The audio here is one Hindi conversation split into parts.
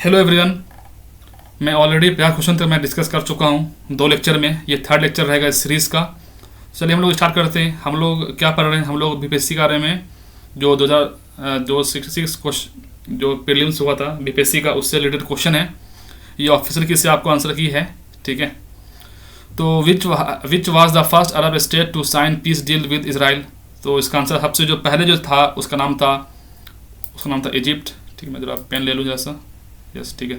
Hello everyone. मैं ऑलरेडी 50 क्वेश्चन तक मैं डिस्कस कर चुका हूँ 2 लेक्चर में। ये थर्ड लेक्चर रहेगा इस सीरीज़ का। चलिए हम लोग स्टार्ट करते हैं। हम लोग क्या पढ़ रहे हैं? हम लोग बीपीएससी के बारे में जो 2066 क्वेश्चन जो प्रीलिम्स हुआ था बीपीएससी का, उससे रिलेटेड क्वेश्चन है। ये ऑफिशियल की से आपको आंसर की है, ठीक है। तो which was the first Arab state to sign peace deal with Israel? तो इसका आंसर सबसे जो पहले जो था उसका नाम था इजिप्ट, ठीक है। मैं जरा पेन ले लूँ जैसा। यस, ठीक है।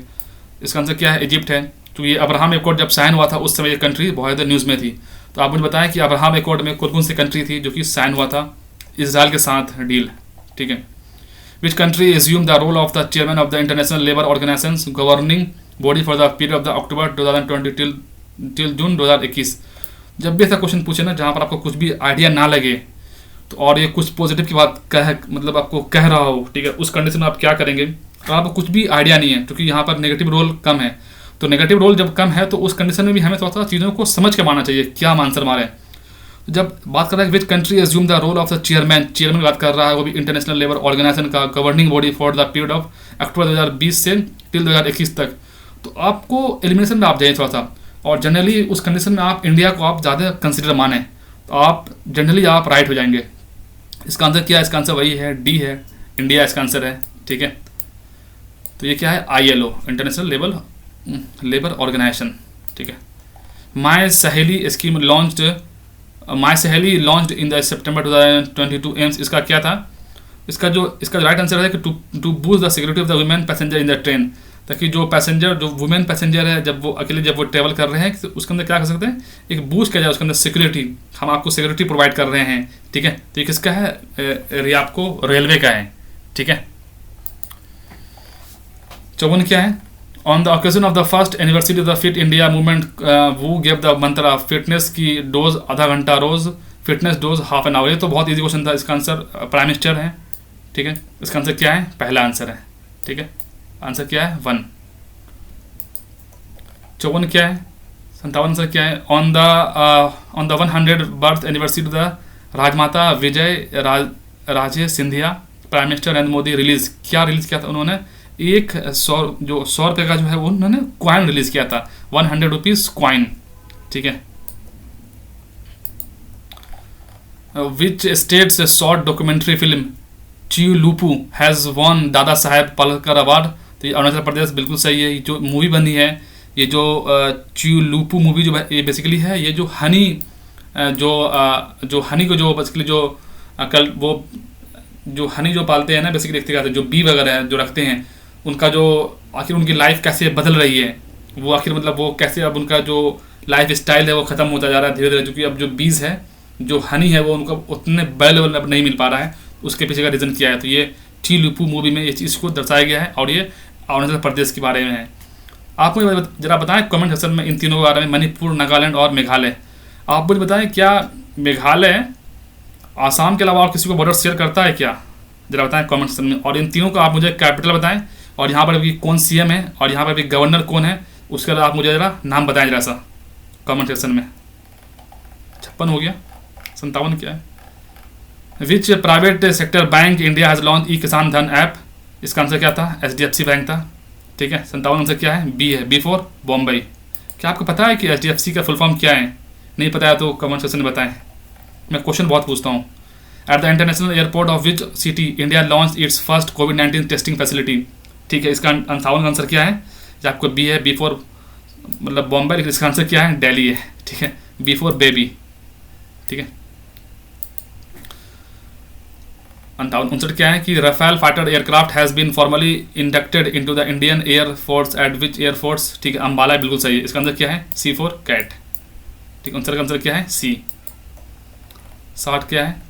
इसका आंसर क्या है? इजिप्ट है। तो ये अब्राहम एकॉर्ड जब साइन हुआ था उस समय ये कंट्री बहुत ज़्यादा न्यूज़ में थी। तो आप मुझे बताएं कि अब्राहम एकॉर्ड में कौन कौन सी कंट्री थी जो कि साइन हुआ था इसराइल के साथ डील, ठीक है। Which country assume the role of the chairman of the international labour organisation governing body for the period of the October 2020 till June 2021? जब भी ऐसा क्वेश्चन पूछे ना जहाँ पर आपको कुछ भी आइडिया ना लगे तो और ये कुछ पॉजिटिव की बात मतलब आपको कह रहा हो, ठीक है, उस कंडीशन में आप क्या करेंगे? तो आपको कुछ भी आइडिया नहीं है क्योंकि यहाँ पर नेगेटिव रोल कम है। तो नेगेटिव रोल जब कम है तो उस कंडीशन में भी हमें थोड़ा सा चीज़ों को समझ के मानना चाहिए क्या हम आंसर मारें। तो जब बात कर रहा है which country assume the role of the chairman की बात कर रहा है, वो भी इंटरनेशनल लेबर ऑर्गेनाइजेशन का governing body for the period of October 2020 से टिल 2021 तक। तो आपको एलिमिनेशन में आप जाइए थोड़ा सा, और जनरली उस कंडीशन में आप इंडिया को आप ज़्यादा कंसिडर माने तो आप जनरली आप राइट हो जाएंगे। इसका आंसर क्या है? इसका आंसर वही है, डी है, इंडिया इसका आंसर है, ठीक है। तो ये क्या है? ILO, इंटरनेशनल लेबर ऑर्गेनाइजेशन, ठीक है। माई सहेली scheme launched in the September 2022 aims. इसका क्या था? इसका राइट आंसर है कि to boost the security of the women passenger in the train, ताकि जो वुमेन पैसेंजर है जब वो ट्रेवल कर रहे हैं तो उसके अंदर क्या कर सकते हैं, एक बूस्ट किया जाए उसके अंदर सिक्योरिटी। हम आपको सिक्योरिटी प्रोवाइड कर रहे हैं, ठीक है। तो ये किसका है? ये आपको रेलवे का है, ठीक है। 54 क्या है? On the occasion of the first anniversary of the fit India movement वो गिव द मंत्र फिटनेस की डोज आधा घंटा रोज, fitness dose half an hour. ये तो बहुत ईजी क्वेश्चन था। इसका आंसर प्राइम मिनिस्टर है, ठीक है। इसका आंसर क्या है? पहला आंसर है, ठीक है। आंसर क्या है? 1। 54 क्या है? 57 आंसर क्या है? On the 100 birth anniversary the Rajmata Vijay Raje Scindia prime minister Narendra Modi release किया था उन्होंने? एक 100 रुपये का जो है वो उन्होंने क्वाइन रिलीज किया था, 100 रुपीज़ क्वाइन, ठीक है। Which state's short documentary film चियुलुपू has won Dada Saheb Phalke award? तो ये अरुणाचल प्रदेश बिल्कुल सही है। ये जो मूवी बनी है, ये जो चियुलुपू मूवी जो ये बेसिकली है, ये जो हनी जो हनी को जो बेसिकली जो कल वो जो हनी जो पालते हैं ना, बेसिकली देखते हैं जो बी वगैरह जो रखते हैं, उनका जो आखिर उनकी लाइफ कैसे बदल रही है, वो आखिर मतलब वो कैसे अब उनका जो लाइफ स्टाइल है वो ख़त्म होता जा रहा है धीरे धीरे, क्योंकि अब जो बीज है जो हनी है वो उनको उतने बड़े लेवल में अब नहीं मिल पा रहा है। उसके पीछे का रीज़न क्या है? तो ये चियुलुपू मूवी में ये चीज़ को दर्शाया गया है और ये अरुणाचल प्रदेश के बारे में है। आप मुझे जरा बताएं कमेंट सेक्शन में इन तीनों के बारे में, मणिपुर, नागालैंड और मेघालय। आप मुझे बताएं क्या मेघालय आसाम के अलावा और किसी को बॉर्डर शेयर करता है क्या? जरा बताएं कमेंट सेक्शन में। और इन तीनों का आप मुझे कैपिटल बताएं, और यहाँ पर भी कौन CM है और यहाँ पर भी गवर्नर कौन है, उसके अलावा आप मुझे ज़रा नाम बताएं जरा सा कमेंट सेक्शन में। 56 हो गया। 57 क्या है? Which private sector bank India has launch e Kisan Dhan app? इसका आंसर क्या था? HDFC बैंक था, ठीक है। 57 आंसर क्या है? बी है, बी फॉर बॉम्बई। क्या आपको पता है कि HDFC का फुल फॉर्म क्या है? नहीं पता है तो कमेंट सेक्शन में बताएं। मैं क्वेश्चन बहुत पूछता हूँ। At the international airport of which city India launch its first covid testing facility? ठीक है। इसका 58 आंसर क्या है? ये आपको बी है, बी फॉर मतलब बॉम्बे, लेकिन इसका आंसर क्या है? दिल्ली है, ठीक है। बी फॉर बेबी, ठीक है। 59 क्या है कि Rafale fighter aircraft has been formally inducted into the Indian Air Force at which air force? ठीक है, अम्बाला बिल्कुल सही है। इसका आंसर क्या है? C फॉर कैट, ठीक है। आंसर का आंसर क्या है? C। 60 क्या है?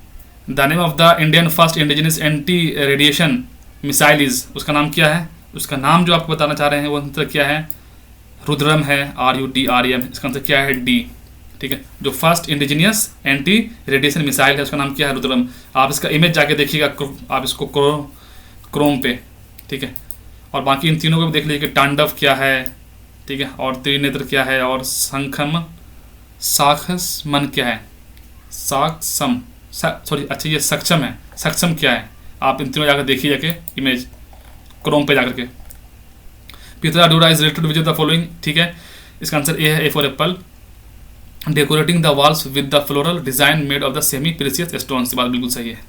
The name of the Indian first indigenous anti radiation missile is? उसका नाम क्या है? उसका नाम जो आपको बताना चाह रहे हैं वो आंसर क्या है? रुद्रम है, RUDRM। इसका आंसर क्या है? D, ठीक है। जो first indigenous anti radiation missile है उसका नाम क्या है? रुद्रम। आप इसका इमेज जाके देखिएगा, आप इसको क्रोम पे, ठीक है। और बाकी इन तीनों को भी देख लीजिए कि तांडव क्या है, ठीक है, और त्रिनेत्र क्या है, और साक्षम क्या है? अच्छा ये सक्षम है, सक्षम क्या है? आप इन तीनों जाकर देखिए जाके इमेज क्रोम पे जाकर के। Pietra dura is related with the following, ठीक है, इसका आंसर ए है, A for apple. Decorating the walls with the floral design made of the semi precious stones, की बात बिल्कुल सही है।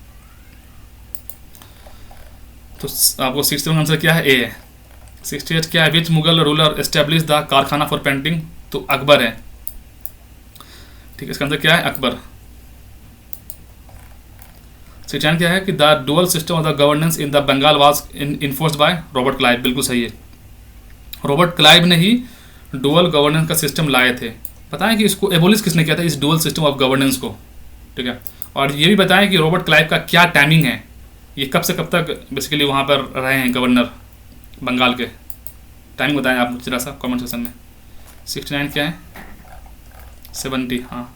तो आपको 67 आंसर क्या है, ए है। 68 क्या है, विच मुगल रूलर एस्टेब्लिश द कारखाना फॉर पेंटिंग, तो अकबर है, ठीक है, इसका आंसर क्या है, अकबर। 69 क्या है कि the dual system of the governance in the Bengal was enforced by Robert Clive, बिल्कुल सही है, रॉबर्ट क्लाइव ने ही डुअल गवर्नेंस का सिस्टम लाए थे। बताएं कि इसको एबोलिश किसने किया था, इस डुअल सिस्टम ऑफ गवर्नेंस को, ठीक है, और ये भी बताएं कि रॉबर्ट क्लाइव का क्या टाइमिंग है, ये कब से कब तक बेसिकली वहाँ पर रहे हैं गवर्नर बंगाल के, टाइमिंग बताएं आप जरा सा कमेंट सेक्शन में। 69 क्या है, 70, हाँ।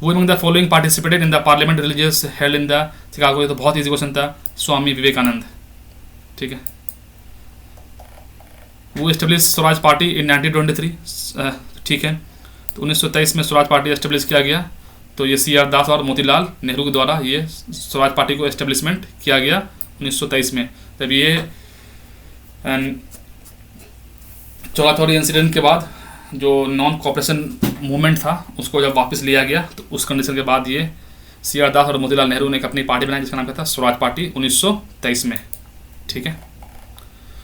वो among the following participated in the parliament religious held in the Chicago, ये तो बहुत ईजी क्वेश्चन था, स्वामी विवेकानंद, ठीक है। वो एस्टेब्लिश स्वराज पार्टी इन 1923, ठीक है, तो 1923 में स्वराज पार्टी एस्टेब्लिश किया गया, तो ये सी आर दास और मोतीलाल नेहरू के द्वारा ये स्वराज पार्टी को एस्टेब्लिशमेंट किया गया 1923 में। तब ये चौलाथौरी इंसिडेंट के बाद जो नॉन कॉपरेशन मूवमेंट था उसको जब वापस लिया गया, तो उस कंडीशन के बाद ये सी आर दास और मोतीलाल नेहरू ने एक अपनी पार्टी बनाई जिसका नाम क्या था, स्वराज पार्टी, 1923 में, ठीक है।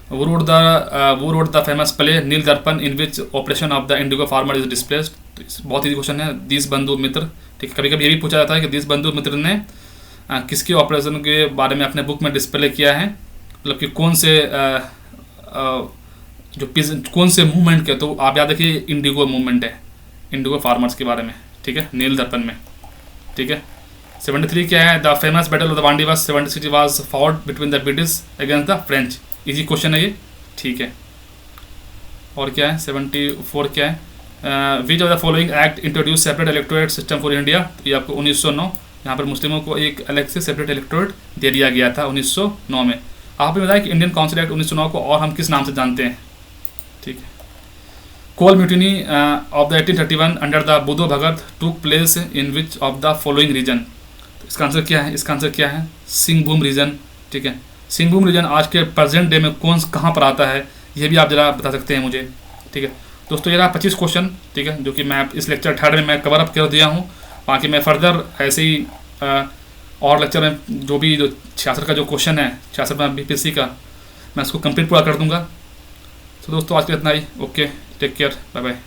Who wrote the famous play Nil Darpan in which operation of the indigo farmer is displaced, तो बहुत ही क्वेश्चन है, दीस बंधु मित्र, ठीक है। कभी कभी ये भी पूछा जाता है कि दीस बंधु मित्र ने किसके ऑपरेशन के बारे में अपने बुक में डिस्प्ले किया है, मतलब कि कौन से मूवमेंट के, तो आप याद रखिए इंडिगो मूवमेंट है, इंडिगो फार्मर्स के बारे में, ठीक है, नील दर्पण में, ठीक है। 73 क्या है, the famous battle of the Wandiwash 76 was fought between the British against the French, easy question है ये, ठीक है। और क्या है 74 क्या है, विच of the following act introduce separate electorate system for India, तो ये आपको 1909, यहाँ पर मुस्लिमों को एक अलग से सेपरेट इलेक्टोरेट दे दिया गया था 1909 में। आपने बताया कि इंडियन काउंसिल एक्ट 1909 को और हम किस नाम से जानते हैं, ठीक है। Kol mutiny of the 1831 under the Budho Bhagat took place in which of the following region, तो इसका आंसर क्या है, इसका आंसर क्या है, सिंहभूम रीजन, ठीक है। सिंहभूम रीजन आज के प्रेजेंट डे में कहाँ पर आता है, ये भी आप जरा बता सकते हैं मुझे, ठीक है। दोस्तों ये रहा 25 क्वेश्चन, ठीक है, जो कि मैं इस लेक्चर 3 में मैं कवर अप कर दिया हूँ। बाकी मैं फर्दर ऐसे ही और लेक्चर में जो 66 का जो क्वेश्चन है 66 में बीपीएससी का, मैं उसको कंप्लीट पूरा कर दूंगा। तो दोस्तों आज के इतना ही, okay, take care, bye bye.